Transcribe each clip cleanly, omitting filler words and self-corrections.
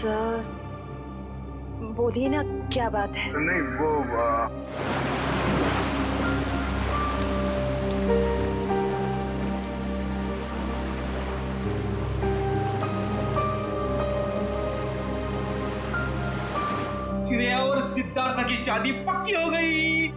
Sir बोलिए ना, क्या बात है? नहीं वो श्रेया और सिद्धार्थ की शादी पक्की हो गई।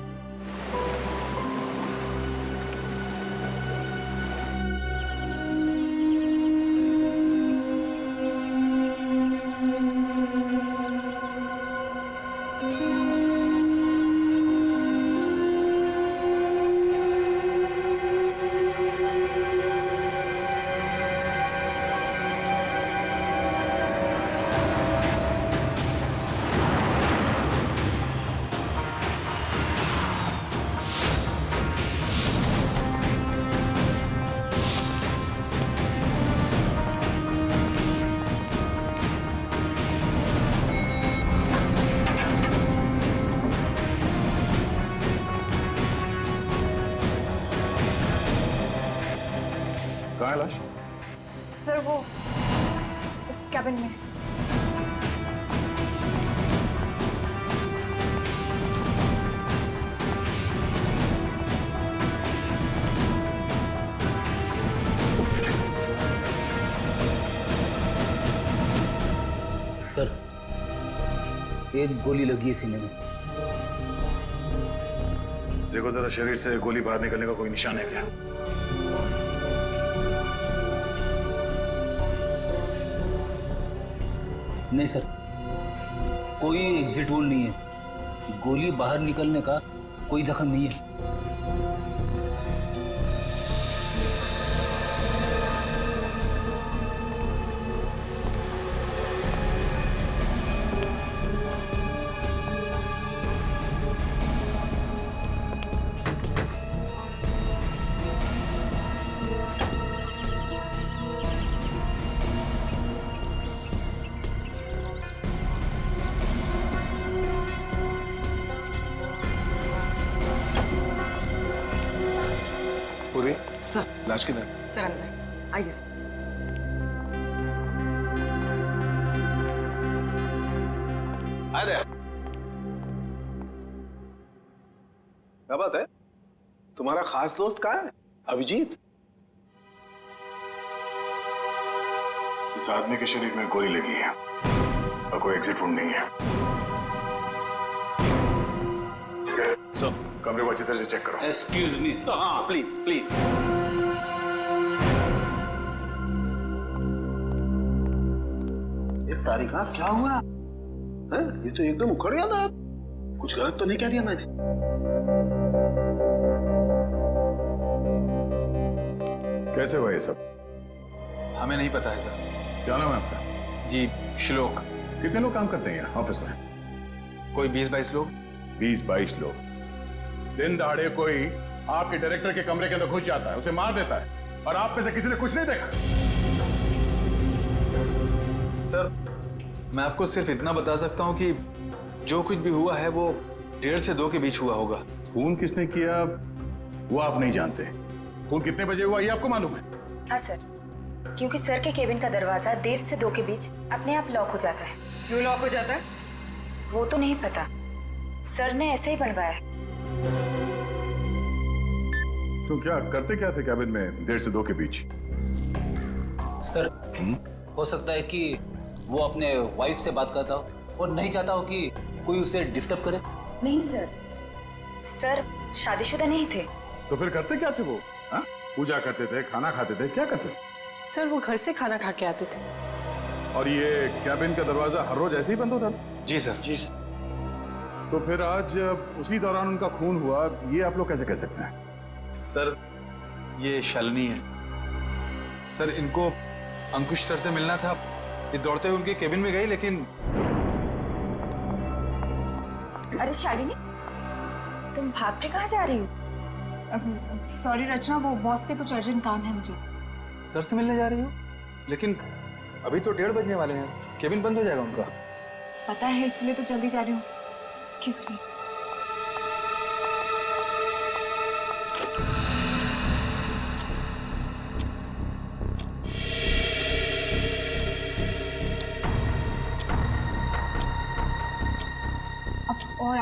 कहाँ है लाश? सर वो इस कैबिन में। सर, एक गोली लगी है सीने में। देखो जरा, शरीर से गोली बाहर निकलने का कोई निशान है क्या? नहीं सर, कोई एग्जिट वोल नहीं है। गोली बाहर निकलने का कोई जख्म नहीं है। पूरी सर। लाश किधर? सर अंदर आइए सर। Hi there. क्या बात है? तुम्हारा खास दोस्त कहाँ है? अभिजीत? इस आदमी के शरीर में गोली लगी है और कोई एग्जिट वुंड नहीं है। सब कमरे को अच्छी तरह से चेक करो। Excuse me. हाँ प्लीज प्लीज। ये तारिका क्या हुआ है? ये तो एकदम उखड़ गया था। कुछ गलत तो नहीं कह दिया मैंने? कैसे हुआ ये सब? हमें नहीं पता है सर। क्या नाम है आपका? जी श्लोक। कितने लोग काम करते हैं यहाँ ऑफिस में? कोई 20-22 लोग। 20-22 लोग। दिन दहाड़े कोई आपके डायरेक्टर के कमरे के अंदर घुस जाता है, उसे मार देता है, और आप में से किसी ने कुछ नहीं देखा? सर मैं आपको सिर्फ इतना बता सकता हूँ कि जो कुछ भी हुआ है वो 1:30 से 2 के बीच हुआ होगा। खून किसने किया वो आप नहीं जानते। खून कितने बजे हुआ ये आपको मालूम है? हाँ सर, क्योंकि सर के केबिन का दरवाजा 1:30 से 2 के बीच अपने आप लॉक हो जाता है। क्यों लॉक हो जाता है? वो तो नहीं पता, सर ने ऐसे ही बनवाया है। तो क्या करते क्या थे कैबिन में 1:30 से 2 के बीच? सर, हो सकता है कि वो अपने वाइफ से बात करता हो और नहीं चाहता हो कि कोई उसे डिस्टर्ब करे। नहीं सर, सर शादीशुदा नहीं थे। तो फिर करते क्या थे वो? हाँ? पूजा करते थे, खाना खाते थे, क्या करते थे? सर वो घर से खाना खा के आते थे। और ये कैबिन का दरवाजा हर रोज ऐसे ही बंद होता था? जी सर। जी सर। तो फिर आज उसी दौरान उनका खून हुआ, ये आप लोग कैसे कह सकते हैं? सर ये शालिनी है। सर इनको अंकुश सर से मिलना था, ये दौड़ते हुए उनके केबिन में गई, लेकिन अरे शालिनी, तुम भाग के कहाँ जा रही हो? सॉरी रचना, वो बॉस से कुछ अर्जेंट काम है मुझे। सर से मिलने जा रही हो? लेकिन अभी तो 1:30 बजने वाले हैं, केबिन बंद हो जाएगा उनका। पता है, इसलिए तो जल्दी जा रही हूँ। Excuse me.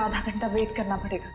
आधा घंटा वेट करना पड़ेगा।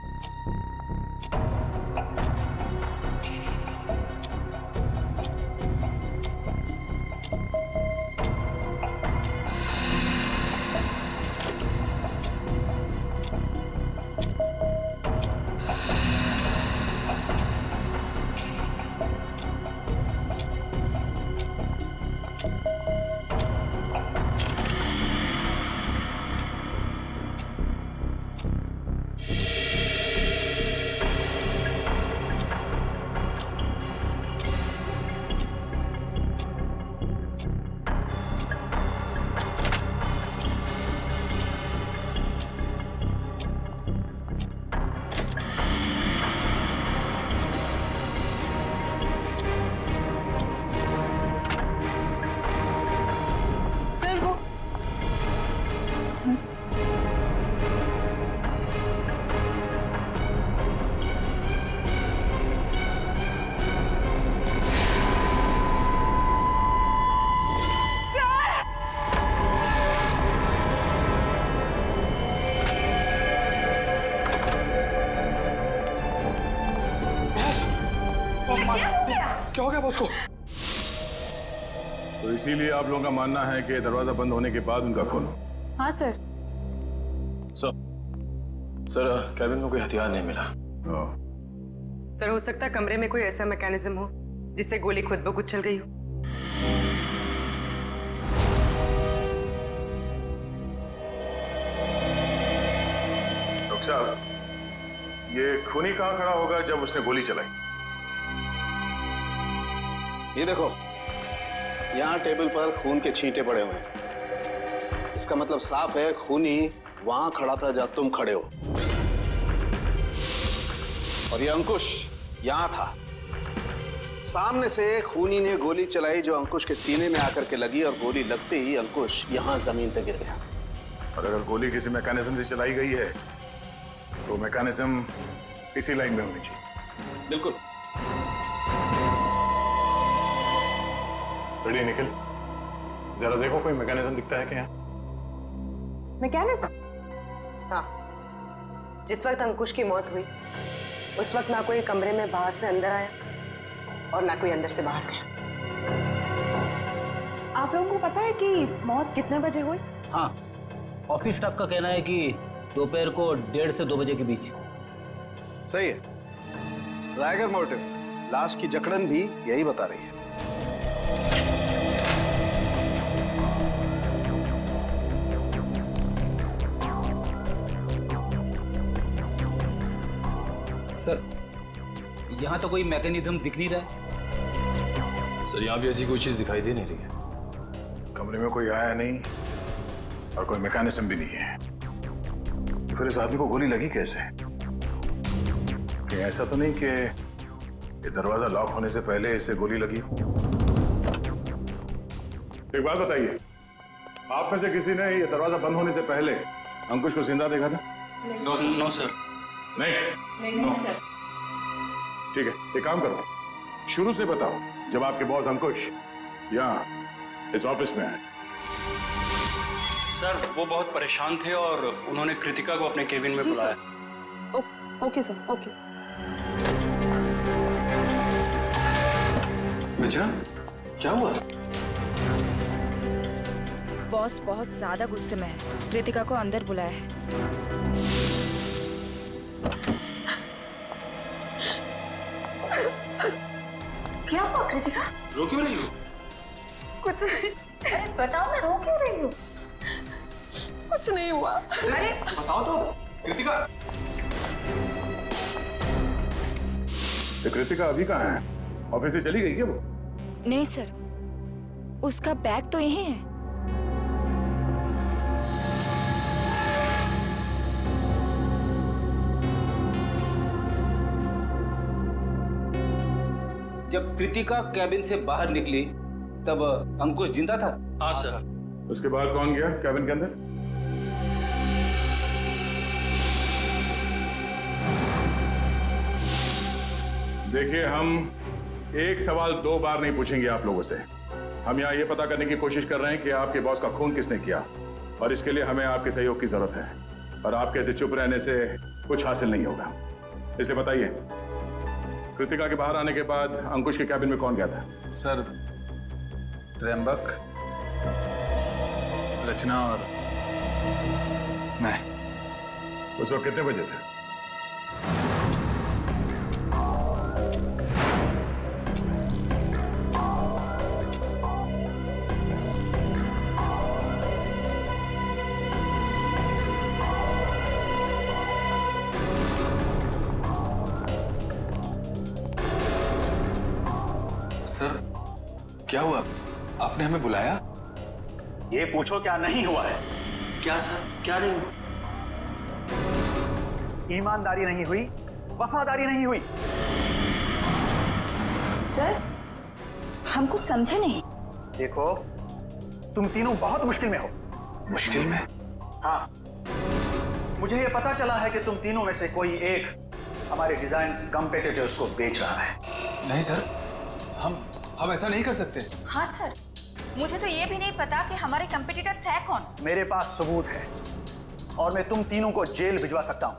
सर वो सर क्या हो गया बॉस को? तो इसीलिए आप लोगों का मानना है कि दरवाजा बंद होने के बाद उनका खून हो। हाँ सर। सर केविन में कोई हथियार नहीं मिला। सर हो सकता है कमरे में कोई ऐसा मैकेनिज्म हो जिससे गोली खुद ब खुद चल गई हो। डॉक्टर साहब, ये खूनी कहाँ खड़ा होगा जब उसने गोली चलाई? ये देखो, यहाँ टेबल पर खून के छींटे पड़े हुए हैं। इसका मतलब साफ है खूनी वहां खड़ा था जब तुम खड़े हो। और ये अंकुश यहाँ था। सामने से खूनी ने गोली चलाई जो अंकुश के सीने में आकर के लगी और गोली लगते ही अंकुश यहाँ जमीन पे गिर गया। और अगर गोली किसी मैकेनिज्म से चलाई गई है तो मैकेनिज्म इसी लाइन में होनी चाहिए। बिल्कुल। रेडी निकल, जरा देखो कोई मैकेनिज्म दिखता है क्या? मैकेनिज्म? हाँ, जिस वक्त अंकुश की मौत हुई उस वक्त ना कोई कमरे में बाहर से अंदर आया और ना कोई अंदर से बाहर गया। आप लोगों को पता है कि मौत कितने बजे हुई? हाँ, ऑफिस स्टाफ का कहना है कि दोपहर को 1:30 से 2 बजे के बीच। सही है। राइगर मोर्टिस लाश की जकड़न भी यही बता रही है। सर, यहाँ तो कोई मैकेनिज्म दिख नहीं रहा है। सर यहाँ भी ऐसी कोई चीज दिखाई दे नहीं रही है। कमरे में कोई आया नहीं और कोई मैकेनिज्म भी नहीं है, तो फिर इस आदमी को गोली लगी कैसे? कि ऐसा तो नहीं कि ये दरवाजा लॉक होने से पहले इसे गोली लगी? एक बात बताइए, आप में से किसी ने ये दरवाजा बंद होने से पहले अंकुश को जिंदा देखा था? No sir. नहीं सर। ठीक है, एक काम करो, शुरू से बताओ जब आपके बॉस अंकुश यहाँ इस ऑफिस में आए। सर वो बहुत परेशान थे और उन्होंने कृतिका को अपने केबिन में बुलाया। Okay sir, okay. रचना, क्या हुआ? बॉस बहुत ज्यादा गुस्से में है, कृतिका को अंदर बुलाया है। क्या हुआ कृतिका? रो क्यों रही हो? कुछ अरे बताओ ना, रो क्यों रही हो? कुछ नहीं हुआ। अरे बताओ तो कृतिका। तो कृतिका अभी कहाँ है? ऑफिस से चली गई क्या वो? नहीं सर, उसका बैग तो यहीं है। जब कृतिका कैबिन से बाहर निकली तब अंकुश जिंदा था? हाँ सर। उसके बाद कौन गया कैबिन के अंदर? देखिए, हम एक सवाल 2 बार नहीं पूछेंगे आप लोगों से। हम यहाँ ये पता करने की कोशिश कर रहे हैं कि आपके बॉस का खून किसने किया, और इसके लिए हमें आपके सहयोग की जरूरत है। और आपके ऐसे चुप रहने से कुछ हासिल नहीं होगा। इसलिए बताइए, कृतिका के बाहर आने के बाद अंकुश के कैबिन में कौन गया था? सर, त्र्यंबक, रचना और मैं। उस वक्त कितने बजे थे? सर, क्या हुआ? आपने हमें बुलाया? ये पूछो क्या नहीं हुआ है। क्या सर, क्या नहीं हुआ? ईमानदारी नहीं हुई, वफादारी नहीं हुई। सर, हम कुछ समझे नहीं। देखो, तुम तीनों बहुत मुश्किल में हो। मुश्किल में? हाँ, मुझे ये पता चला है कि तुम तीनों में से कोई एक हमारे डिजाइन्स कंपेटिटर्स को बेच रहा है। नहीं सर, हम ऐसा नहीं कर सकते। हाँ सर, मुझे तो ये भी नहीं पता कि हमारे कंपटीटर्स है कौन। मेरे पास सबूत है और मैं तुम तीनों को जेल भिजवा सकता हूं,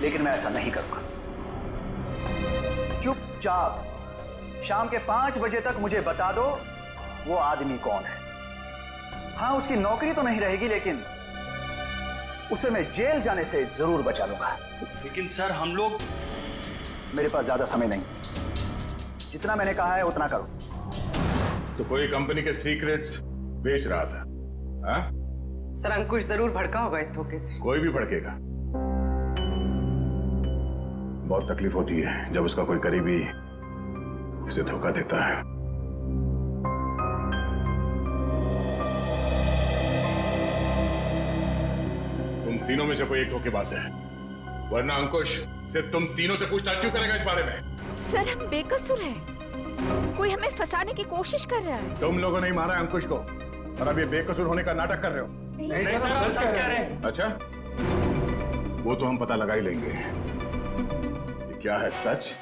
लेकिन मैं ऐसा नहीं करूंगा। चुपचाप शाम के 5 बजे तक मुझे बता दो वो आदमी कौन है। हाँ, उसकी नौकरी तो नहीं रहेगी, लेकिन उसे मैं जेल जाने से जरूर बचा लूंगा। लेकिन सर, हम लोग... मेरे पास ज्यादा समय नहीं, जितना मैंने कहा है उतना करो। तो कोई कंपनी के सीक्रेट्स बेच रहा था? हाँ? सर, अंकुश जरूर भड़का होगा इस धोखे से। कोई भी भड़केगा। बहुत तकलीफ होती है जब उसका कोई करीबी उसे धोखा देता है। तुम तीनों में से कोई एक धोखेबाज है, वरना अंकुश सिर्फ तुम तीनों से पूछताछ क्यों करेगा इस बारे में? सर, हम बेकसूर हैं। कोई हमें फंसाने की कोशिश कर रहा है। तुम लोगों ने ही मारा है अंकुश को और अब ये बेकसूर होने का नाटक कर रहे हो। नहीं सर, हम सच कह रहे हैं। अच्छा, वो तो हम पता लगा ही लेंगे कि क्या है सच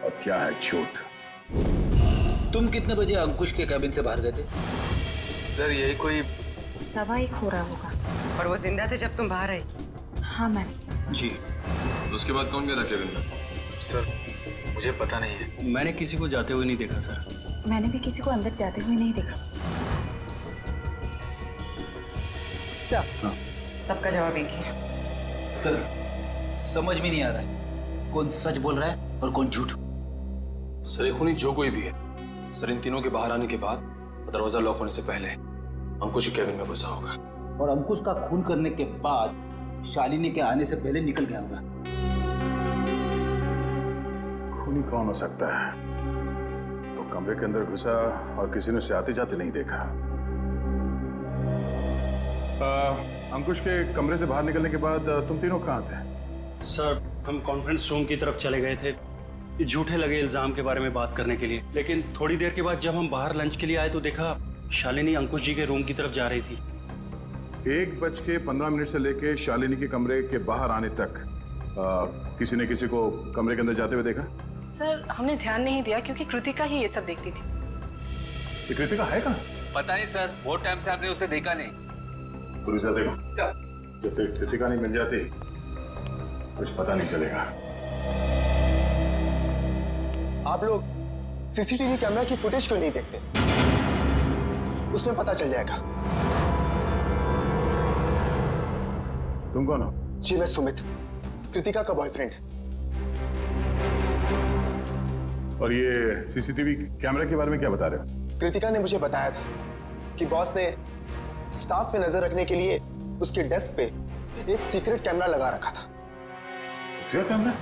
और क्या है झूठ। तुम कितने बजे अंकुश के कैबिन से बाहर गए थे? सर, यही कोई 1:15 हो रहा होगा। और वो जिंदा थे जब तुम बाहर आई? हाँ मैम। जी। उसके बाद कौन गया था कैबिन में? सर, मुझे पता नहीं है। मैंने किसी को जाते हुए नहीं देखा सर। मैंने भी किसी को अंदर जाते हुए नहीं देखा। सबका जवाब एक ही है। सर, समझ में नहीं आ रहा है कौन सच बोल रहा है और कौन झूठ। सर, ये खूनी जो कोई भी है, सर इन तीनों के बाहर आने के बाद दरवाजा लॉक होने से पहले अंकुश कैबिन में घुसा होगा और अंकुश का खून करने के बाद शालिनी के आने से पहले निकल गया होगा। खूनी कौन हो सकता है? तो कमरे के अंदर घुसा और किसी ने उसे आते जाते नहीं देखा। अंकुश के कमरे से बाहर निकलने के बाद तुम तीनों कहाँ थे? सर, हम कॉन्फ्रेंस रूम की तरफ चले गए थे ये झूठे लगे इल्जाम के बारे में बात करने के लिए। लेकिन थोड़ी देर के बाद जब हम बाहर लंच के लिए आए तो देखा शालिनी अंकुश जी के रूम की तरफ जा रही थी। 1:15 से लेके शालिनी के कमरे के बाहर आने तक किसी ने किसी को कमरे के अंदर जाते हुए देखा? सर, हमने ध्यान नहीं दिया क्योंकि कृतिका ही ये सब देखती थी। ये कृतिका है कहाँ? पता नहीं सर, बहुत टाइम से आपने उसे देखा नहीं। पुलिस देखो, जब तक कृतिका नहीं मिल जाती कुछ पता नहीं चलेगा। आप लोग सीसीटीवी कैमरा की फुटेज क्यों नहीं देखते? उसमें पता चल जाएगा। तुम कौन हो? जी, मैं सुमित, कृतिका का बॉयफ्रेंड। और ये सीसीटीवी कैमरा के बारे में क्या बता रहे हो? कृतिका ने मुझे बताया था कि बॉस ने स्टाफ पे नजर रखने के लिए उसके डेस्क पे एक सीक्रेट कैमरा लगा रखा था। Secret camera?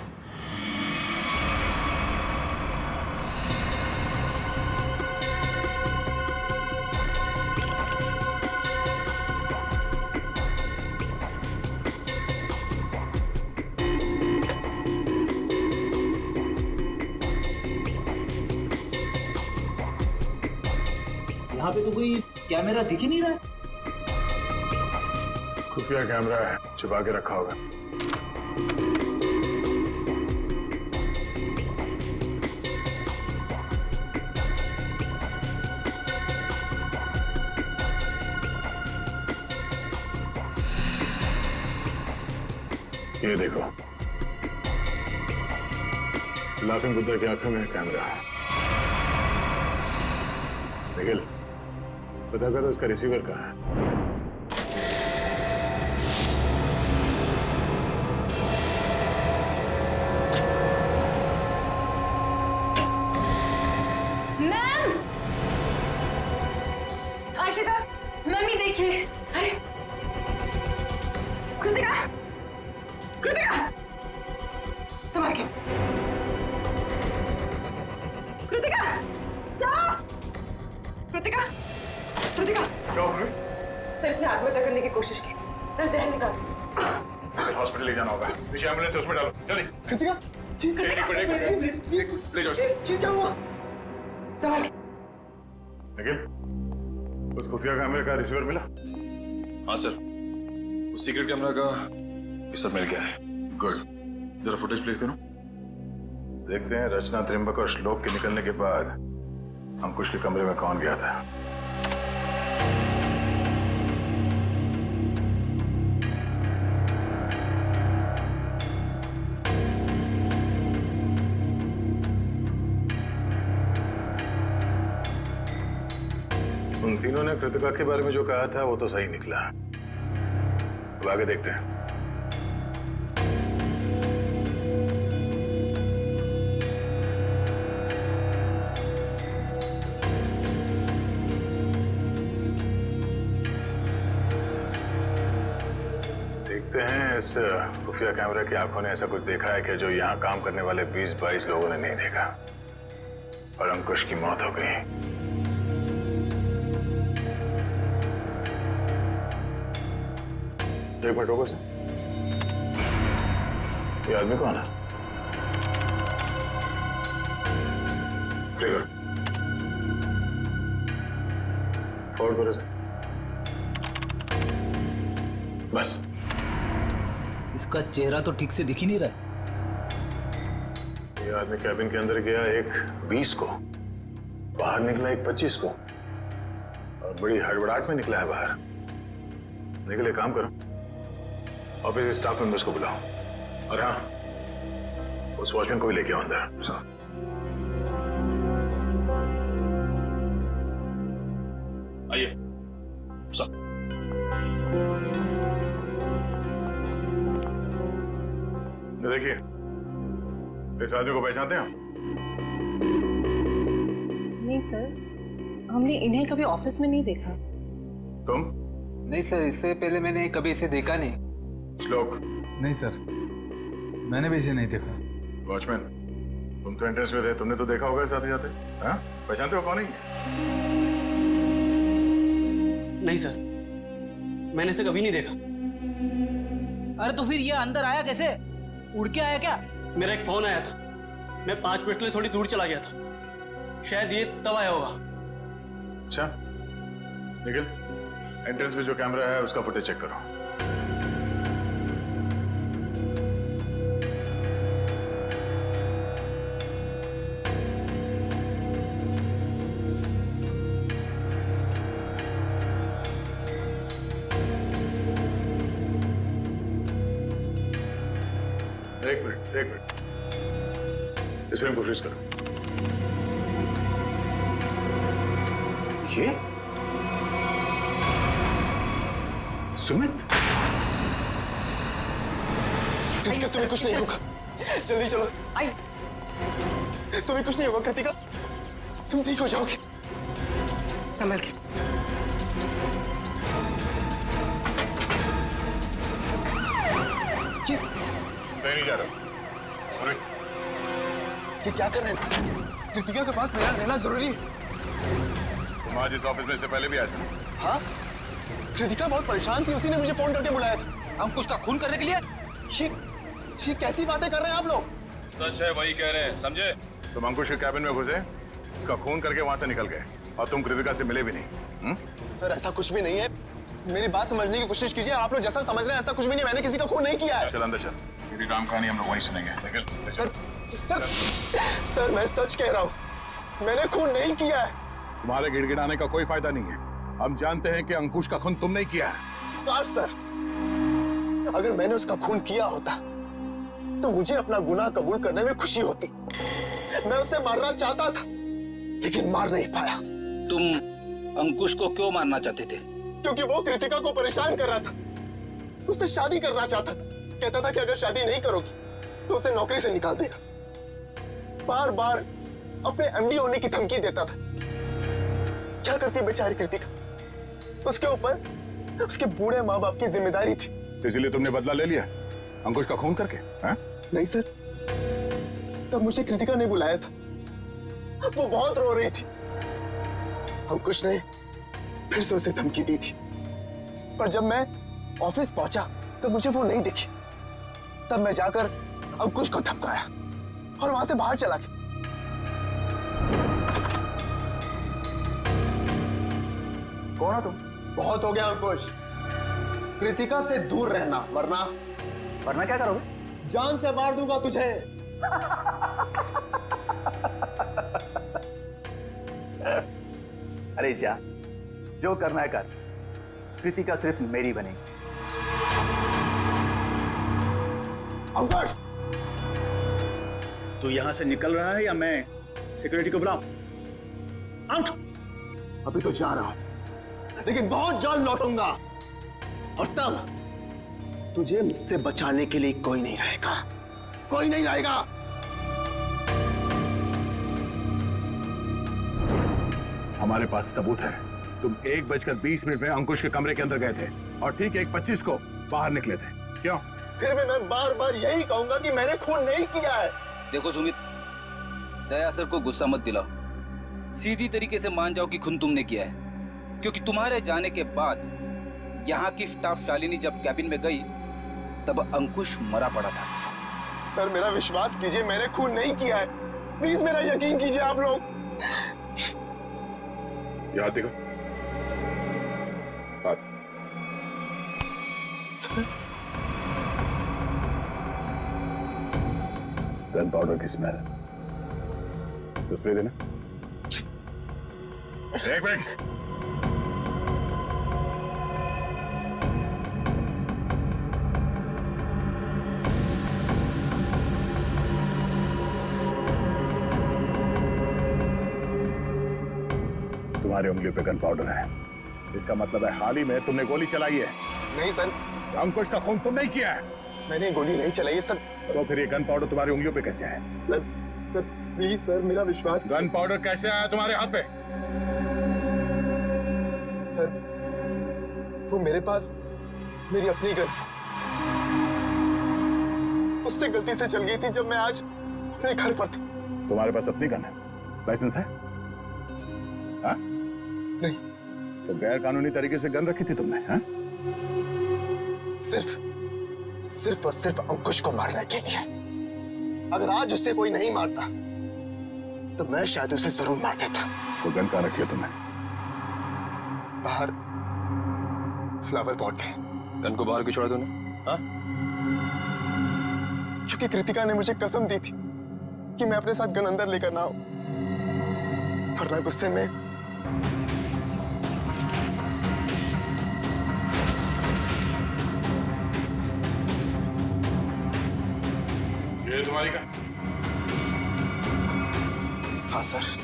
यहाँ पे तो कोई कैमरा दिख ही नहीं रहा है। खुफिया कैमरा है, छुपा के रखा होगा। ये देखो, लाफिंग बुद्धा की आंखों में कैमरा। निखिल, पता करो उसका रिसीवर कहाँ है। मैम, आशिता, मम्मी देखिए। अरे कृतिका, कृतिका, संभाल के। कृतिका, जाओ। कृतिका, कृतिका। सर इसने आत्महत्या करने की कोशिश की। सर जहर निकाल। इसे हॉस्पिटल ले जाना होगा। पीछे एम्बुलेंस उसमें डालो, जल्दी। कृतिका, ले जाओ। क्या हुआ? संभाल के। निखिल, उस खुफिया कैमरे का रिसीवर मिला? हाँ सर, उस सीक्रेट कैमरा का ये सब मिल गया है। गुड, जरा फुटेज प्ले करो। देखते हैं रचना, त्रिंबक और श्लोक के निकलने के बाद अंकुश के कमरे में कौन गया था। उन तीनों ने कृतिका के बारे में जो कहा था वो तो सही निकला। अब आगे देखते हैं। देखते हैं इस खुफिया कैमरे की आंखों ने ऐसा कुछ देखा है कि जो यहाँ काम करने वाले 20-22 लोगों ने नहीं देखा, और अंकुश की मौत हो गई। एक मिनट रुको सर, ये आदमी कौन है? प्ले करो, फॉरवर्ड करो सर। बस इसका चेहरा तो ठीक से दिख ही नहीं रहा है। ये आदमी कैबिन के अंदर गया एक 20 को, बाहर निकला एक 25 को, और बड़ी हड़बड़ाहट में निकला है बाहर। निकले, काम करो, ऑफिस के स्टाफ मेंबर्स को बुलाओ, और हाँ, उस वॉचमैन को भी लेके आओ अंदर। आइए सर। देखिए, इस आदमी को पहचानते हैं आप? नहीं सर, हमने इन्हें कभी ऑफिस में नहीं देखा। तुम? नहीं सर, इससे पहले मैंने कभी इसे देखा नहीं। श्लोक? नहीं सर, मैंने भी इसे नहीं देखा। वॉचमैन, तुम तो एंट्रेंस में थे, तुमने तो देखा होगा इस आते जाते। हाँ, पहचानते हो कौन है? नहीं सर, मैंने इसे कभी नहीं देखा। अरे तो फिर ये अंदर आया कैसे? उड़ के आया क्या? मेरा एक फोन आया था, मैं 5 मिनट के लिए थोड़ी दूर चला गया था, शायद ये तब आया होगा। अच्छा, निखिल, एंट्रेंस में जो कैमरा है उसका फुटेज चेक करो। एक मिनट, इस रूम को फ्रीज करो। ये सुमित? कृतिका, तुम्हें कुछ नहीं होगा, जल्दी चलो। आई। तुम्हें कुछ नहीं होगा कृतिका, तुम ठीक हो जाओगे। संभल के। नहीं जा रहा। ये क्या कर रहे हैं सर? कृतिका के पास मेरा रहना जरूरी है। तुम आज इस ऑफिस में इससे पहले भी आए थे? हाँ, कृतिका बहुत परेशान थी, उसी ने मुझे फोन करके बुलाया था। अंकुश का खून करने के लिए? ये कैसी बातें कर रहे हैं आप लोग? सच है, वही कह रहे हैं, समझे? तुम अंकुश के कैबिन में घुसे, उसका खून करके वहां से निकल गए, और तुम कृतिका से मिले भी नहीं। सर ऐसा कुछ भी नहीं है, मेरी बात समझने की कोशिश कीजिए। आप लोग जैसा समझ रहे हैं ऐसा कुछ भी नहीं, मैंने किसी का खून नहीं किया है। चल अंदर चल, तेरी राम कहानी हम लोग वहीं सुनेंगे। सर मैं सच कह रहा हूँ, मैंने खून नहीं किया है। तुम्हारे गिड़गिड़ाने का कोई फायदा नहीं है, हम जानते हैं कि अंकुश का खून तुम नहीं किया है। सर, अगर मैंने उसका खून किया होता तो मुझे अपना गुनाह कबूल करने में खुशी होती। मैं उसे मारना चाहता था लेकिन मार नहीं पाया। तुम अंकुश को क्यों मारना चाहते थे? क्योंकि वो कृतिका को परेशान कर रहा था, उससे शादी करना चाहता था। कहता था कि अगर शादी नहीं करोगी तो उसे नौकरी से निकाल देगा। बार बार अपने एमडी होने की धमकी देता था। क्या करती बेचारी कृतिका, उसके ऊपर उसके बूढ़े माँ बाप की जिम्मेदारी थी। इसीलिए तुमने बदला ले लिया अंकुश का खून करके? नहीं सर, तब मुझे कृतिका ने बुलाया था, वो बहुत रो रही थी। अंकुश ने फिर से उसे धमकी दी थी, पर जब मैं ऑफिस पहुंचा तब मुझे वो नहीं दिखी। तब मैं जाकर अंकुश को धमकाया और वहां से बाहर चला गया। कौन हो तुम? बहुत हो गया अंकुश, कृतिका से दूर रहना, वरना क्या करोगे? जान से मार दूंगा तुझे। अरे जा, जो करना है कर। कृतिका सिर्फ मेरी बनेगी। अंकुश, तू यहां से निकल रहा है या मैं सिक्योरिटी को बुलाऊं? आउट। अभी तो जा रहा हूं, लेकिन बहुत जल्द लौटूंगा और तब तुझे मुझसे बचाने के लिए कोई नहीं रहेगा, कोई नहीं रहेगा। हमारे पास सबूत है। तुम 1:20 में अंकुश के कमरे के अंदर गए थे और ठीक 1:25 को बाहर निकले थे। क्यों? फिर भी मैं बार बार यही कहूंगा कि मैंने खून नहीं किया है। देखो सुमित, दया सर को गुस्सा मत दिलाओ। सीधी तरीके से मान जाओ कि खून तुमने किया है, क्योंकि तुम्हारे जाने के बाद यहाँ की स्टाफ शालिनी जब कैबिन में गई तब अंकुश मरा पड़ा था। सर मेरा विश्वास कीजिए, मैंने खून नहीं किया है। प्लीज मेरा यकीन कीजिए आप लोग। याद देखो। सर, गन पाउडर की स्मेल। स्प्रे देना। एक मिनट। तुम्हारी उंगलियों पे गन पाउडर है, इसका मतलब है हाल ही में तुमने गोली चलाई है। नहीं सर, अंकुश का खून तुम नहीं किया है। मैंने गोली नहीं चलाई सर। तो फिर ये गन पाउडर तुम्हारी उंगलियों पे कैसे आया? सर प्लीज सर, मेरा विश्वास। गन पाउडर कैसे आया तुम्हारे हाथ पे? सर वो मेरे पास मेरी अपनी गन, उससे गलती से चल गई थी जब मैं आज अपने घर पर था। तुम्हारे पास अपनी गन है? लाइसेंस है? हाँ? नहीं। तो गैर कानूनी तरीके से गन रखी थी तुमने? हाँ? सिर्फ और सिर्फ अंकुश को मारने के लिए। अगर आज उससे कोई नहीं मारता तो मैं शायद उसे जरूर मार देता। तो गन कहाँ रखी है तुमने? बाहर फ्लावर पॉट में। गन को बाहर क्यों छोड़ा तूने? हाँ? क्योंकि कृतिका ने मुझे कसम दी थी कि मैं अपने साथ गन अंदर लेकर ना आऊं, वरना गुस्से में ये तुम्हारी गन? हाँ सर।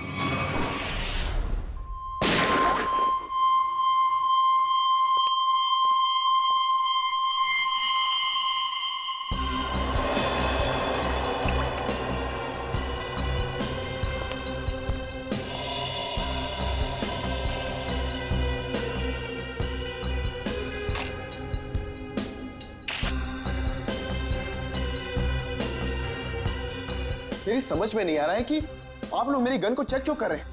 मेरी समझ में नहीं आ रहा है कि आप लोग मेरी गन को चेक क्यों कर रहे हैं,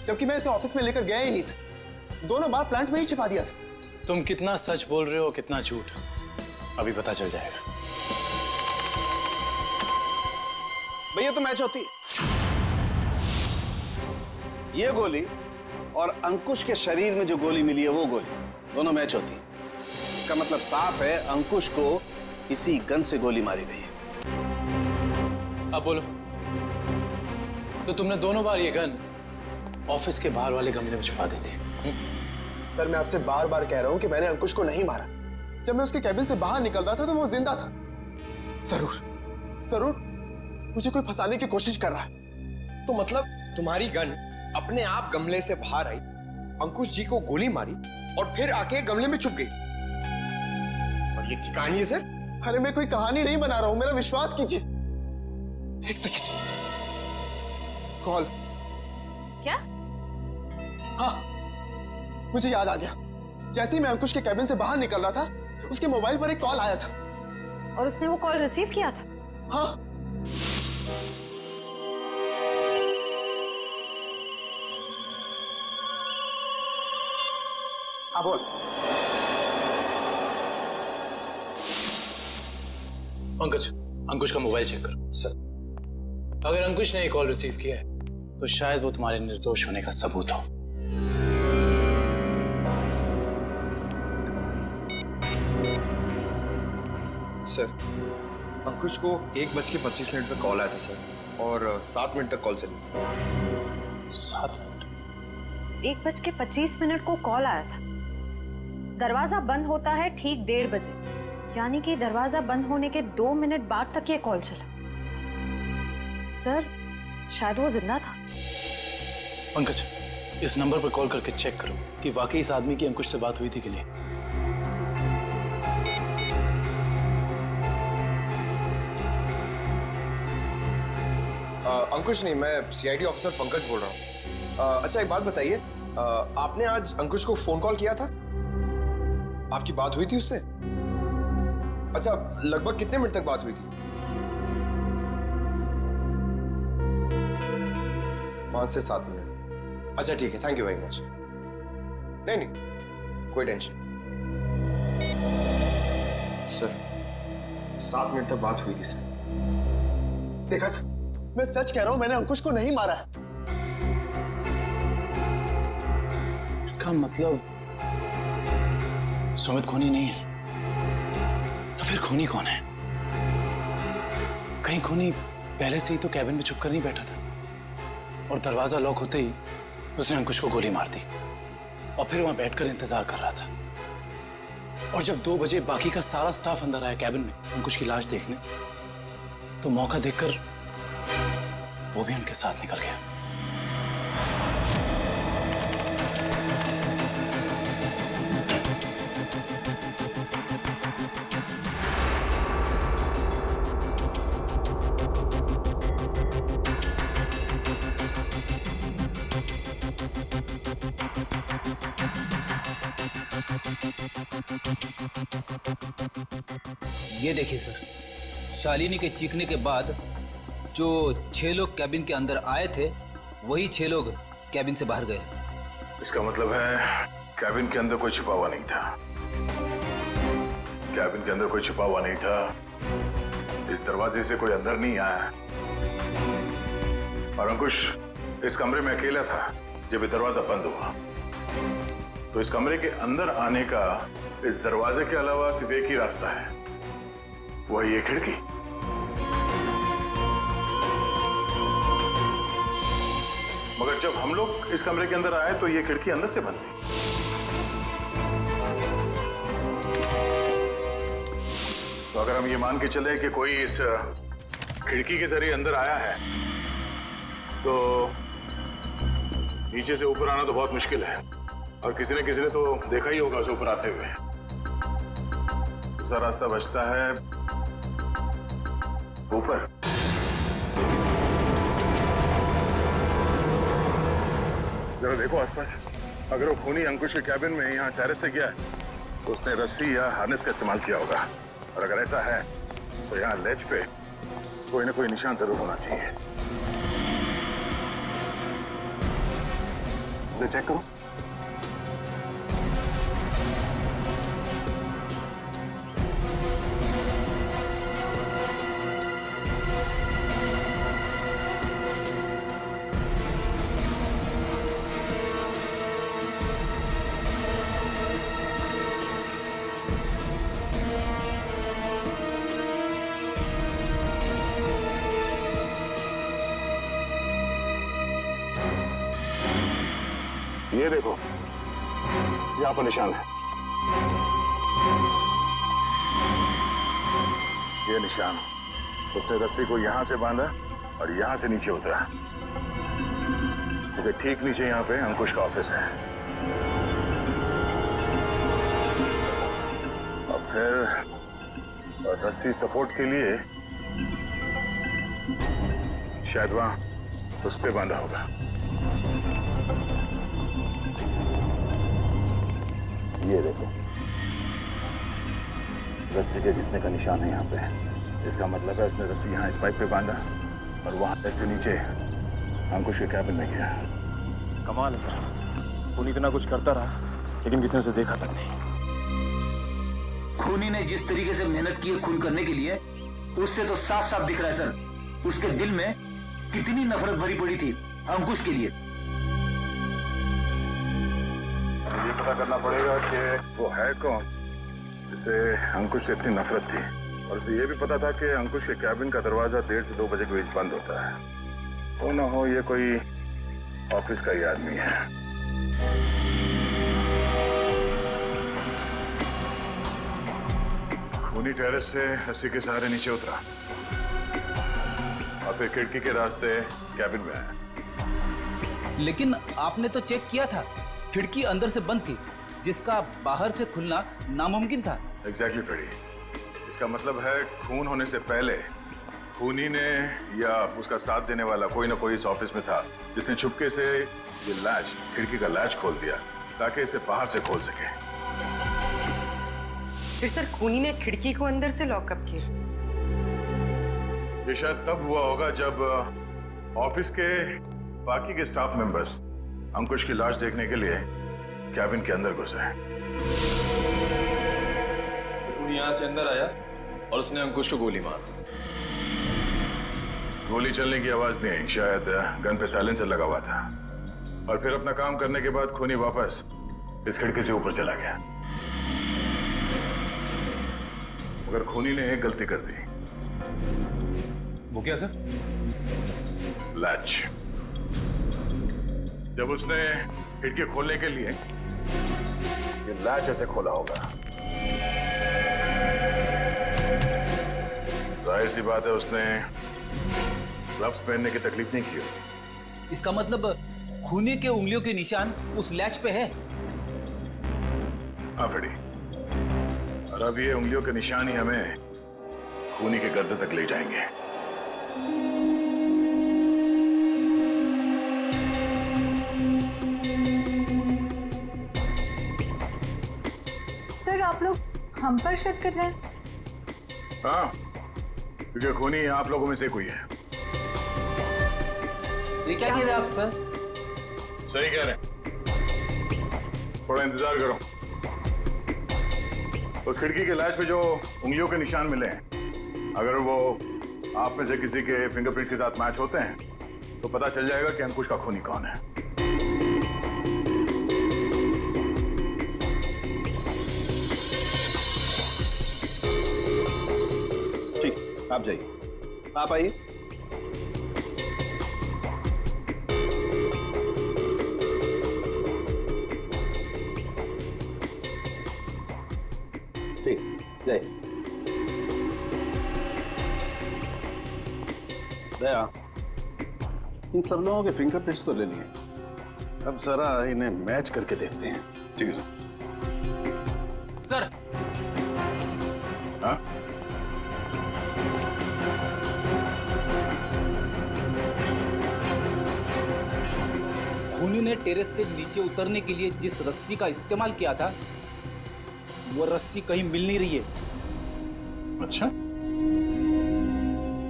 जबकि मैं इसे ऑफिस में लेकर गया ही नहीं था। दोनों बार प्लांट में ही छिपा दिया था। तुम कितना सच बोल रहे हो, कितना झूठ, अभी पता चल जाएगा। भैया तो मैच होती है। ये गोली और अंकुश के शरीर में जो गोली मिली है वो गोली, दोनों मैच होती है। इसका मतलब साफ है अंकुश को इसी गन से गोली मारी गई है। अब बोलो, तो तुमने दोनों बार ये गन ऑफिस के बाहर वाले गमले में छुपा दी थी? सर मैं आपसे बार बार कह रहा हूं कि मैंने अंकुश को नहीं मारा। जब मैं उसके कैबिन से बाहर निकल रहा था तो वो जिंदा था। जरूर मुझे कोई फंसाने की कोशिश कर रहा है। तो मतलब तुम्हारी गन अपने आप गमले से बाहर आई, अंकुश जी को गोली मारी और फिर आके गमले में छुप गई। और ये कहानी है सर? अरे मैं कोई कहानी नहीं बना रहा हूं, मेरा विश्वास कीजिए। एक सेकंड, कॉल। क्या? हाँ, मुझे याद आ गया। जैसे ही मैं अंकुश के कैबिन से बाहर निकल रहा था, उसके मोबाइल पर एक कॉल आया था। और उसने वो कॉल रिसीव किया था? हाँ। हाँ बोल। पंकज, अंकुश का मोबाइल चेक करो। सर। अगर अंकुश ने एक कॉल रिसीव किया है तो शायद वो तुम्हारे निर्दोष होने का सबूत हो। सर, अंकुश को 1:25 पे कॉल आया था सर, और 7 मिनट तक कॉल चली। 7 मिनट? 1:25 को कॉल आया था। दरवाजा बंद होता है ठीक 1:30 बजे, यानी कि दरवाजा बंद होने के 2 मिनट बाद तक ये कॉल चला। सर, शायद वो जिंदा था। पंकज, इस नंबर पर कॉल करके चेक करो कि वाकई इस आदमी की अंकुश से बात हुई थी कि नहीं। अंकुश नहीं, मैं सीआईडी ऑफिसर पंकज बोल रहा हूँ। अच्छा, एक बात बताइए, आपने आज अंकुश को फोन कॉल किया था? आपकी बात हुई थी उससे? अच्छा, लगभग कितने मिनट तक बात हुई थी? 5 से 7 मिनट। अच्छा ठीक है, थैंक यू वेरी मच। नहीं, कोई टेंशन। सर, 7 मिनट तक बात हुई थी सर। देखा सर, मैं सच कह रहा हूं, मैंने अंकुश को नहीं मारा है। इसका मतलब सुमित खूनी नहीं है। तो फिर खूनी कौन है? कहीं खूनी पहले से ही तो कैबिन में छुपकर नहीं बैठा था और दरवाजा लॉक होते ही उसने अंकुश को गोली मार दी और फिर वहां बैठकर इंतजार कर रहा था। और जब 2 बजे बाकी का सारा स्टाफ अंदर आया कैबिन में अंकुश की लाश देखने, तो मौका देखकर वो भी उनके साथ निकल गया। ये देखिए सर, शालिनी के चीखने के बाद जो 6 लोग कैबिन के अंदर आए थे, वही 6 लोग कैबिन से बाहर गए। इसका मतलब है कैबिन के अंदर कोई छुपा हुआ नहीं था। कैबिन के अंदर कोई छुपा हुआ नहीं था। इस दरवाजे से कोई अंदर नहीं आया और अंकुश इस कमरे में अकेला था जब ये दरवाजा बंद हुआ। तो इस कमरे के अंदर आने का इस दरवाजे के अलावा सिर्फ एक ही रास्ता है, वही ये खिड़की। मगर जब हम लोग इस कमरे के अंदर आए तो ये खिड़की अंदर से बंद थी। तो अगर हम ये मान के चले कि कोई इस खिड़की के जरिए अंदर आया है, तो नीचे से ऊपर आना तो बहुत मुश्किल है और किसी ने तो देखा ही होगा उसे ऊपर आते हुए। दूसरा रास्ता बचता है ऊपर। जरा देखो आसपास, अगर वो खूनी अंकुश के कैबिन में यहाँ टेरेस से गया तो उसने रस्सी या हार्नेस का इस्तेमाल किया होगा, और अगर ऐसा है तो यहाँ लेज पे कोई ना कोई निशान जरूर होना चाहिए। तो चेक करो। ये देखो, यहाँ पर निशान है। ये निशान उसने रस्सी को यहां से बांधा और यहां से नीचे उतरा, क्योंकि ठीक नीचे यहां पे अंकुश का ऑफिस है। और फिर रस्सी सपोर्ट के लिए शायद वहां उस पे बांधा होगा। ये देखो, रस्सी के घिसने का निशान है यहाँ पे। इसका मतलब है उसने रस्सी यहाँ इस पाइप पे बांधा और वहां से नीचे अंकुश के कैबिन में गया। कमाल है सर, खूनी इतना कुछ करता रहा लेकिन किसी ने उसे देखा तक नहीं। खूनी ने जिस तरीके से मेहनत की है खून करने के लिए, उससे तो साफ साफ दिख रहा है सर उसके दिल में कितनी नफरत भरी पड़ी थी अंकुश के लिए। ये पता करना पड़ेगा कि वो है कौन जिसे अंकुश से इतनी नफरत थी, और उसे ये भी पता था कि अंकुश के कैबिन का दरवाजा 1:30 से 2 बजे के बीच बंद होता है। वो ना हो ये कोई ऑफिस का ही आदमी है। खूनी टेरेस से रस्सी के सहारे नीचे उतरा और फिर खिड़की के रास्ते कैबिन में आया। लेकिन आपने तो चेक किया था, खिड़की अंदर से बंद थी, जिसका बाहर से खुलना नामुमकिन था। Exactly Freddy. इसका मतलब है खून होने से पहले खूनी ने या उसका साथ देने वाला कोई ना कोई इस ऑफिस में था, जिसने छुपके से ये लैच, खिड़की का लैच खोल दिया ताकि इसे बाहर से खोल सके। फिर सर खूनी ने खिड़की को अंदर से लॉकअप किया। ये शायद तब हुआ होगा जब ऑफिस के बाकी के स्टाफ मेंबर्स अंकुश की लाश देखने के लिए कैबिन के अंदर घुसे। खूनी यहाँ से अंदर आया और उसने अंकुश को गोली मार। गोली चलने की आवाज नहीं आई, शायद गन पे साइलेंसर लगा हुआ था। और फिर अपना काम करने के बाद खूनी वापस इस खिड़की से ऊपर चला गया। मगर खूनी ने एक गलती कर दी। वो क्या सर? लैच। जब उसने खिड़की खोलने के लिए ये लैच ऐसे खोला होगा, जाहिर सी बात है उसने ग्लव्स पहनने की तकलीफ नहीं की होगी। इसका मतलब खूनी के उंगलियों के निशान उस लैच पे है। हाँ फ्रेडी, और अब ये उंगलियों के निशान ही हमें खूनी के गर्दन तक ले जाएंगे। सर आप लोग हम पर शक कर रहे हैं? हाँ, क्योंकि खूनी आप लोगों में से कोई है। ये क्या कह रहे हैं आप सर? सही कह रहे हैं। थोड़ा इंतजार करो। उस खिड़की के लैच पे जो उंगलियों के निशान मिले हैं, अगर वो आप में से किसी के फिंगरप्रिंट्स के साथ मैच होते हैं तो पता चल जाएगा कि अंकुश का खूनी कौन है। ठीक, आप जाइए, आप आइए। ठीक, जाइए। दया, इन सब लोगों के फिंगरप्रिंट्स तो ले लिए, अब जरा इन्हें मैच करके देखते हैं। ठीक है सर। हाँ? खूनी ने टेरेस से नीचे उतरने के लिए जिस रस्सी का इस्तेमाल किया था, वो रस्सी कहीं मिल नहीं रही है। अच्छा,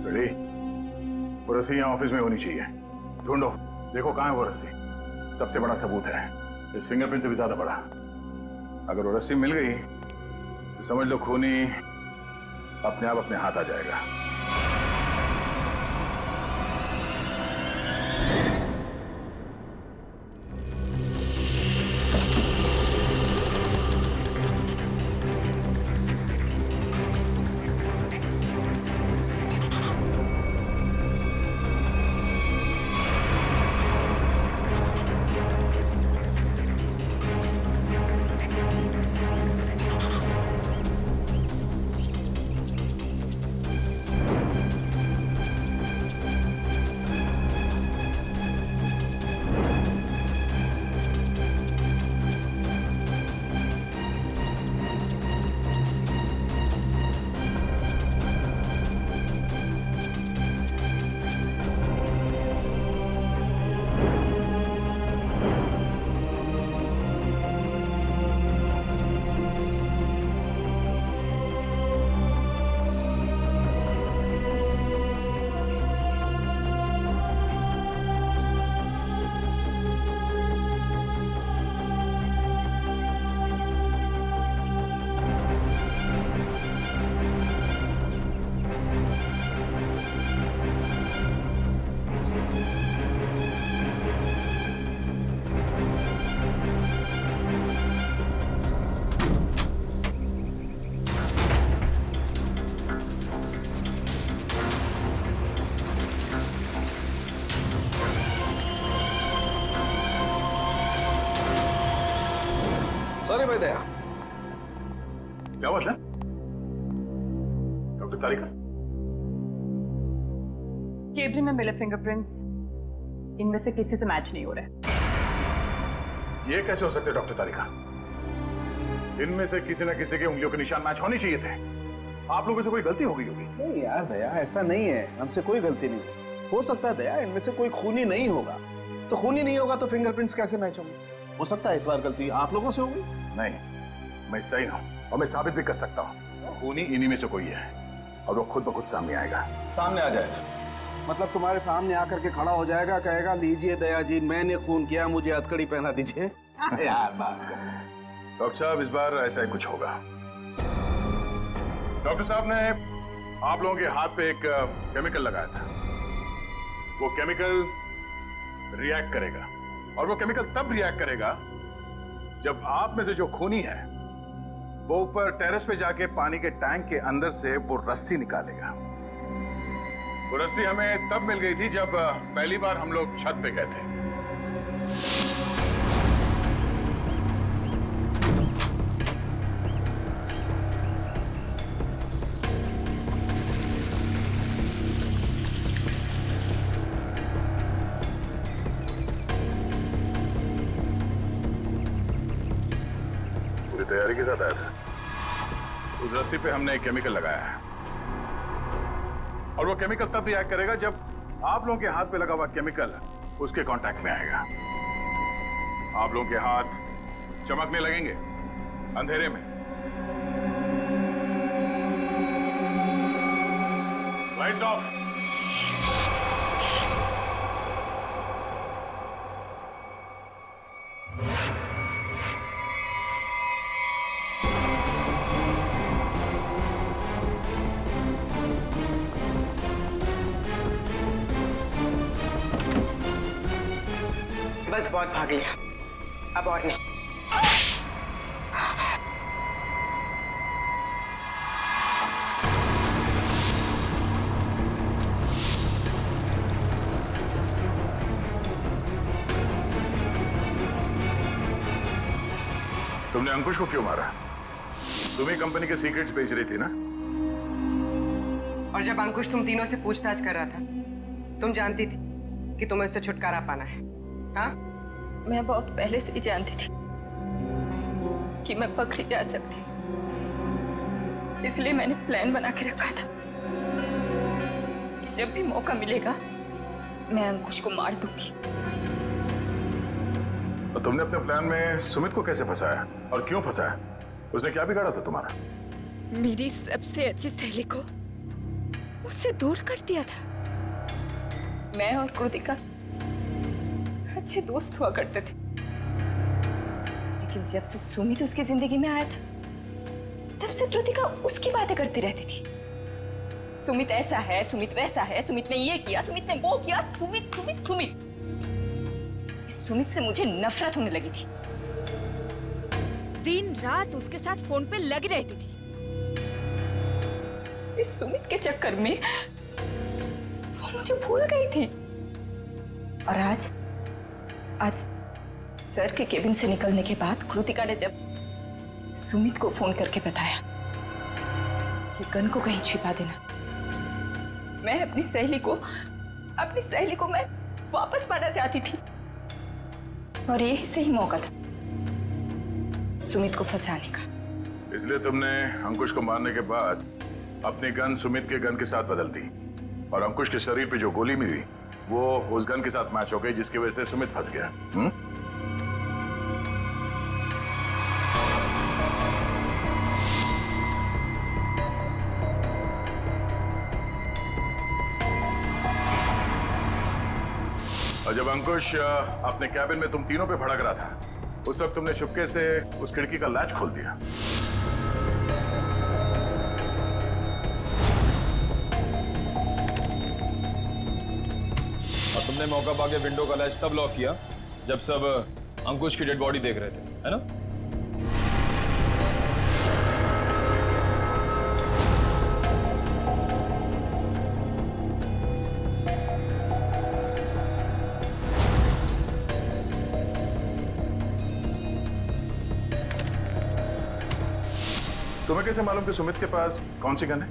रेडी? वो रस्सी यहाँ ऑफिस में होनी चाहिए। ढूंढो, देखो कहाँ है वो रस्सी। सबसे बड़ा सबूत है, इस फिंगरप्रिंट से भी ज्यादा बड़ा। अगर वो रस्सी मिल गई तो समझ लो खूनी अपने आप अपने हाथ आ जाएगा। अरे भाई दया, क्या हुआ सर? डॉक्टर तारिका, केबिन में मिले फिंगरप्रिंट्स इनमें से किसी से मैच नहीं हो रहे। ये कैसे हो सकते हैं डॉक्टर तारिका? इनमें से किसी न किसी के उंगलियों के निशान मैच होने चाहिए थे। आप लोगों से कोई गलती हो गई होगी। नहीं यार दया, ऐसा नहीं है, हमसे कोई गलती नहीं। हो सकता है दया इनमें से कोई खूनी नहीं होगा, तो खूनी नहीं होगा तो फिंगरप्रिंट्स कैसे मैच होंगे? हो सकता है इस बार गलती आप लोगों से होगी। नहीं, मैं सही हूं और मैं साबित भी कर सकता हूं। खूनी इन्हीं में से कोई है और वो खुद ब खुद सामने आएगा। सामने आ जाएगा मतलब तुम्हारे सामने आकर के खड़ा हो जाएगा, कहेगा लीजिए दया जी मैंने खून किया, मुझे हथकड़ी पहना दीजिए। यार बात कर। डॉक्टर साहब, इस बार ऐसा ही कुछ होगा। डॉक्टर साहब ने आप लोगों के हाथ पे एक केमिकल लगाया था। वो केमिकल रिएक्ट करेगा और वो केमिकल तब रिएक्ट करेगा जब आप में से जो खूनी है वो ऊपर टेरेस पे जाके पानी के टैंक के अंदर से वो रस्सी निकालेगा। वो रस्सी हमें तब मिल गई थी जब पहली बार हम लोग छत पे गए थे। पूरी तैयारी के साथ आया था। उस रस्सी पे हमने एक केमिकल लगाया है और वो केमिकल तब रिएक्ट करेगा जब आप लोगों के हाथ पे लगा हुआ केमिकल उसके कांटेक्ट में आएगा। आप लोगों के हाथ चमकने लगेंगे अंधेरे में। Lights off. बस बहुत भाग लिया, अब और नहीं। तुमने अंकुश को क्यों मारा? तुम ही कंपनी के सीक्रेट्स बेच रही थी ना? और जब अंकुश तुम तीनों से पूछताछ कर रहा था, तुम जानती थी कि तुम्हें उससे छुटकारा पाना है। हाँ? मैं बहुत पहले से ही जानती थी कि मैं पकड़ी जा सकती, इसलिए मैंने प्लान बना के रखा था कि जब भी मौका मिलेगा मैं अंकुश को मार दूंगी। तो तुमने अपने प्लान में सुमित को कैसे फंसाया और क्यों फंसाया? उसने क्या बिगाड़ा था तुम्हारा? मेरी सबसे अच्छी सहेली को मुझसे दूर कर दिया था। मैं और कृतिका अच्छे दोस्त हुआ करते थे, लेकिन जब से सुमित उसकी जिंदगी में आया था तब से कृतिका उसकी बातें करती रहती थी। सुमित ऐसा है, सुमित वैसा है, सुमित ने ये किया, सुमित ने वो किया, सुमित सुमित सुमित। इस सुमित से मुझे नफरत होने लगी थी। दिन रात उसके साथ फोन पे लगी रहती थी। इस सुमित के चक्कर में वो मुझे भूल गई थी। और आज सर के केबिन से निकलने के बाद कृतिका ने जब सुमित को फोन करके बताया कि गन को कहीं छिपा देना, मैं अपनी सहेली को मैं वापस पाना चाहती थी। और यही सही मौका था सुमित को फंसाने का। इसलिए तुमने अंकुश को मारने के बाद अपनी गन सुमित के गन के साथ बदल दी और अंकुश के शरीर पे जो गोली मिली वो उस गन के साथ मैच हो गई, जिसकी वजह से सुमित फंस गया। और जब अंकुश अपने कैबिन में तुम तीनों पे भड़क रहा था, उस वक्त तुमने चुपके से उस खिड़की का लैच खोल दिया। और तुमने मौका पाके विंडो का लैच तब लॉक किया जब सब अंकुश की डेड बॉडी देख रहे थे, है ना? तुम्हें कैसे मालूम कि सुमित के पास कौन सी गन है?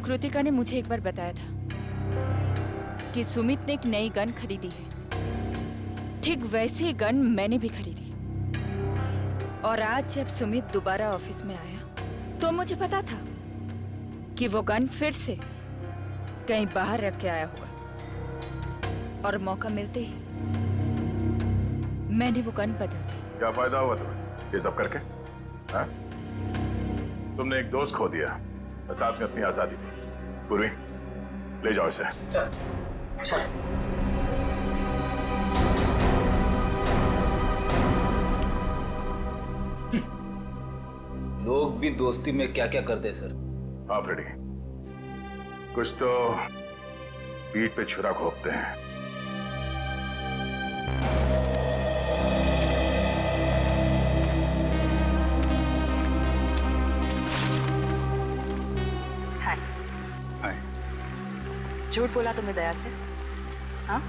कृतिका ने मुझे एक बार बताया था कि सुमित ने एक नई गन खरीदी है। ठीक वैसी गन मैंने भी खरीदी। और आज जब सुमित दोबारा ऑफिस में आया तो मुझे पता था कि वो गन फिर से कहीं बाहर रख के आया हुआ। और मौका मिलते ही मैंने वो गन बदल दी। क्या फायदा हुआ तुम्हें ये सब करके? हाँ? तुमने एक दोस्त खो दिया और साथ में अपनी आजादी भी। पूर्वी, ले जाओ इसे। सर। लोग भी दोस्ती में क्या क्या करते हैं सर। हाँ फ्रेडी, कुछ तो पीठ पे छुरा घोंपते हैं। झूठ बोला तुमने दया से? हाँ,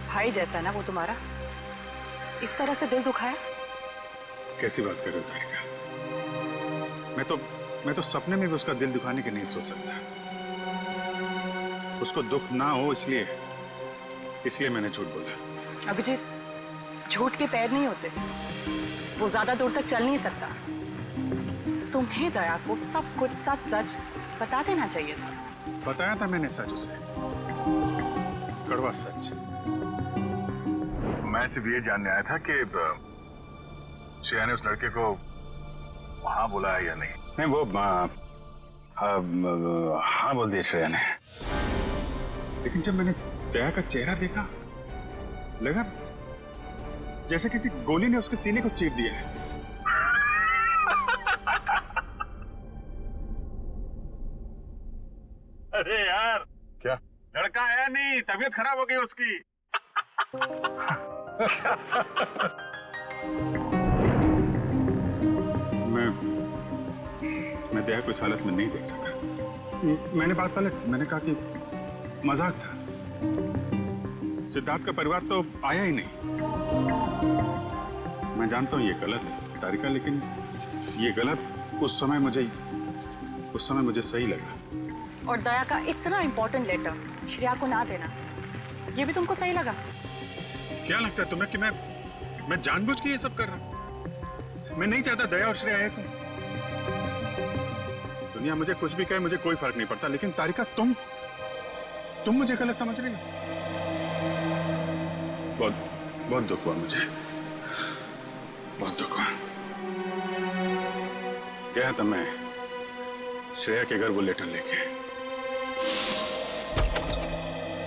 भाई जैसा ना वो तुम्हारा, इस तरह से दिल दुखाया? कैसी बात कर रहे हो तारिका? मैं तो सपने में भी उसका दिल दुखाने की नहीं सोच सकता। उसको दुख ना हो इसलिए मैंने झूठ बोला। अभिजीत, झूठ के पैर नहीं होते, वो ज्यादा दूर तक चल नहीं सकता। तुम्हें दया को सब कुछ सच सच बता देना चाहिए था। बताया था मैंने सच उसे, कड़वा सच। मैं सिर्फ ये जानने आया था कि श्रेया ने उस लड़के को हाँ बोला है या नहीं। नहीं, वो हाँ बोल दिया श्रेया ने। लेकिन जब मैंने दया का चेहरा देखा, लगा जैसे किसी गोली ने उसके सीने को चीर दिया है। अरे यार, क्या लड़का आया नहीं, तबीयत खराब हो गई उसकी। मैं दया को इस हालत में नहीं देख सका। मैंने बात पलट, मैंने कहा कि मजाक था। सिद्धार्थ का परिवार तो आया ही नहीं। मैं जानता हूं ये गलत है तारिका, लेकिन ये गलत उस समय मुझे सही लगा। और दया का इतना इंपॉर्टेंट लेटर श्रेया को ना देना, ये भी तुमको सही लगा? क्या लगता है तुम्हें कि मैं जानबूझ के ये सब कर रहा हूं? मैं नहीं चाहता दया और श्रेया एक हो। दुनिया मुझे कुछ भी कहे, मुझे कोई फर्क नहीं पड़ता, लेकिन तारिका तुम मुझे गलत समझ रही हो। बहुत दुख हुआ मुझे, बहुत दुख हुआ। गया था मैं श्रेया के घर वो लेटर लेके।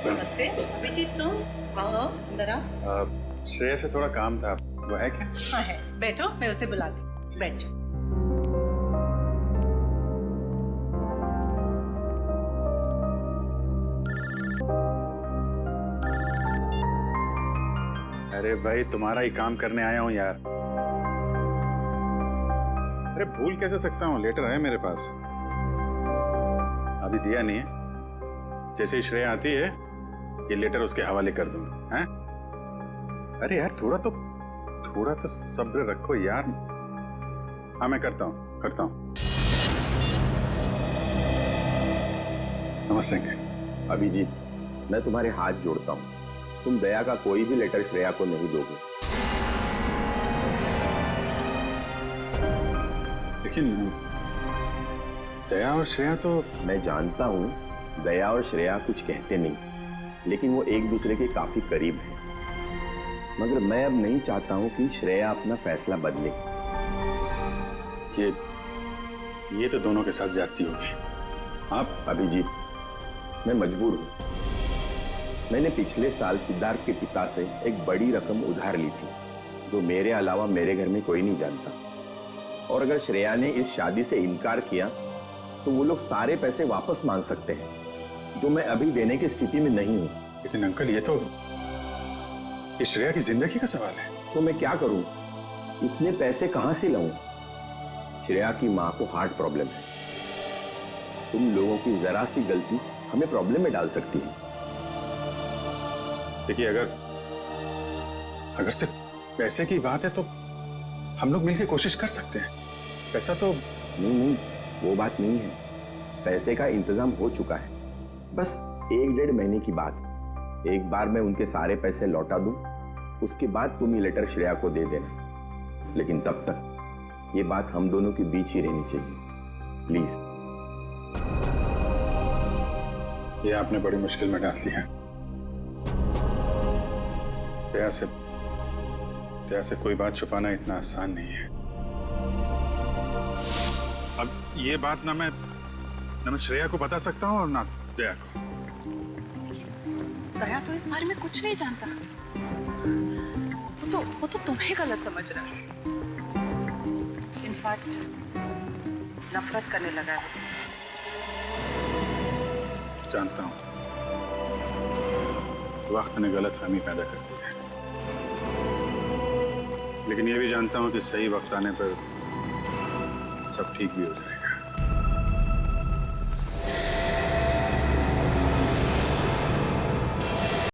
नमस्ते अभिजीत, तुम आओ अंदर आओ। श्रेया से थोड़ा काम था, वो है क्या? हाँ है, बैठो, मैं उसे बुलाती हूँ, बैठ जाओ। अरे भाई, तुम्हारा ही काम करने आया हूं यार। अरे भूल कैसे सकता हूं, लेटर है मेरे पास, अभी दिया नहीं है। जैसे ही श्रेया आती है ये लेटर उसके हवाले कर दूंगा। हैं? अरे यार थोड़ा तो सब्र रखो यार। हाँ मैं करता हूँ। नमस्ते। अभिजीत, मैं तुम्हारे हाथ जोड़ता हूँ, तुम दया का कोई भी लेटर श्रेया को नहीं दोगे। लेकिन दया और श्रेया तो... मैं जानता हूँ दया और श्रेया कुछ कहते नहीं, लेकिन वो एक दूसरे के काफी करीब हैं। मगर मैं अब नहीं चाहता हूँ कि श्रेया अपना फैसला बदले। ये तो दोनों के साथ ज्यादती होगी। आप अभिजीत, मैं मजबूर हूँ। मैंने पिछले साल सिद्धार्थ के पिता से एक बड़ी रकम उधार ली थी, जो मेरे अलावा मेरे घर में कोई नहीं जानता। और अगर श्रेया ने इस शादी से इनकार किया तो वो लोग सारे पैसे वापस मांग सकते हैं, जो मैं अभी देने की स्थिति में नहीं हूँ। लेकिन अंकल, ये तो श्रेया की जिंदगी का सवाल है। तो मैं क्या करूँ? इतने पैसे कहाँ से लाऊं? श्रेया की माँ को हार्ट प्रॉब्लम है। तुम लोगों की जरा सी गलती हमें प्रॉब्लम में डाल सकती है। देखिए, अगर सिर्फ पैसे की बात है तो हम लोग मिलकर कोशिश कर सकते हैं। पैसा तो नहीं, वो बात नहीं है। पैसे का इंतजाम हो चुका है, बस 1-1.5 महीने की बात। एक बार मैं उनके सारे पैसे लौटा दूं, उसके बाद तुम ये लेटर श्रेया को दे देना। लेकिन तब तक ये बात हम दोनों के बीच ही रहनी चाहिए, प्लीज। ये आपने बड़ी मुश्किल में डाल दिया। दया से कोई बात छुपाना इतना आसान नहीं है। अब ये बात ना मैं श्रेया को बता सकता हूँ और ना दया को। दया तो इस बारे में कुछ नहीं जानता। वो तो तुम्हें गलत समझ रहा है। इनफैक्ट नफरत करने लगा है वो तुमसे। जानता हूँ, वक्त ने गलतफहमी पैदा कर दी है, लेकिन ये भी जानता हूँ कि सही वक्त आने पर सब ठीक भी हो जाएगा।